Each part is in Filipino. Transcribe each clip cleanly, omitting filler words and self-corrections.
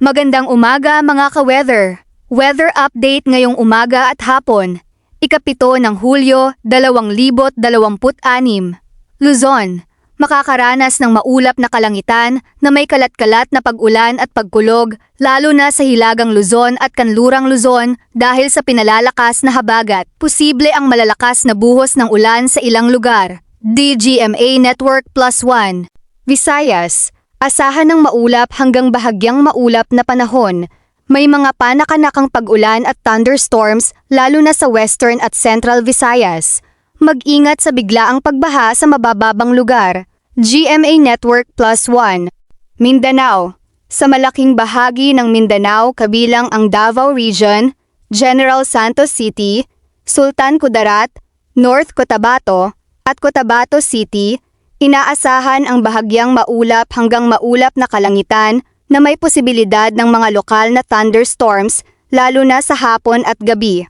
Magandang umaga mga ka-weather. Weather update ngayong umaga at hapon. Ika-7 ng Hulyo, 2026. Luzon, makakaranas ng maulap na kalangitan na may kalat-kalat na pag-ulan at pagkulog lalo na sa Hilagang Luzon at Kanlurang Luzon dahil sa pinalalakas na habagat. Posible ang malalakas na buhos ng ulan sa ilang lugar. DGMA Network +1. Visayas, asahan ng maulap hanggang bahagyang maulap na panahon. May mga panakanakang pag-ulan at thunderstorms lalo na sa Western at Central Visayas. Mag-ingat sa biglaang pagbaha sa mabababang lugar. GMA Network +1. Mindanao, sa malaking bahagi ng Mindanao kabilang ang Davao Region, General Santos City, Sultan Kudarat, North Cotabato, at Cotabato City, inaasahan ang bahagyang maulap hanggang maulap na kalangitan na may posibilidad ng mga lokal na thunderstorms lalo na sa hapon at gabi.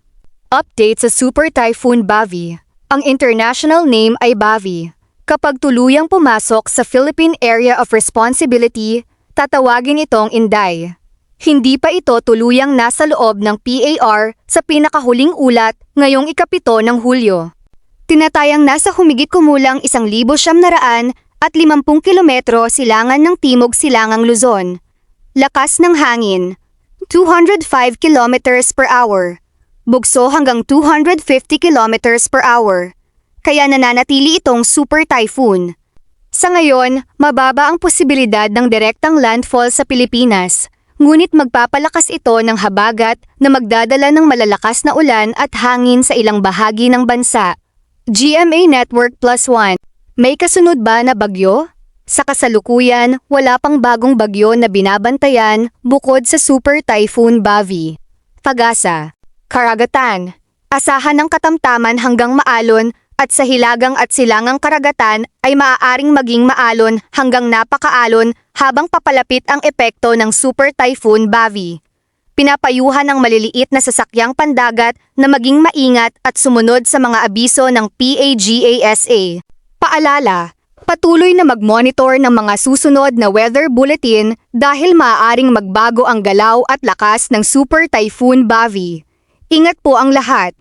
Update sa Super Typhoon Bavi. Ang international name ay Bavi. Kapag tuluyang pumasok sa Philippine Area of Responsibility, tatawagin itong Inday. Hindi pa ito tuluyang nasa loob ng PAR sa pinakahuling ulat ngayong ika-7 ng Hulyo. Tinatayang nasa humigit kumulang 1,950 kilometro silangan ng Timog Silangang Luzon. Lakas ng hangin, 205 kilometers per hour. Bugso hanggang 250 kilometers per hour. Kaya nananatili itong super typhoon. Sa ngayon, mababa ang posibilidad ng direktang landfall sa Pilipinas. Ngunit magpapalakas ito ng habagat na magdadala ng malalakas na ulan at hangin sa ilang bahagi ng bansa. GMA Network +1. May kasunod ba na bagyo? Sa kasalukuyan, wala pang bagong bagyo na binabantayan bukod sa Super Typhoon Bavi. Pag-asa, karagatan, asahan ng katamtaman hanggang maalon at sa hilagang at silangang karagatan ay maaaring maging maalon hanggang napakaalon habang papalapit ang epekto ng Super Typhoon Bavi. Pinapayuhan ng maliliit na sasakyang pandagat na maging maingat at sumunod sa mga abiso ng PAGASA. Paalala, patuloy na mag-monitor ng mga susunod na weather bulletin dahil maaaring magbago ang galaw at lakas ng Super Typhoon Bavi. Ingat po ang lahat.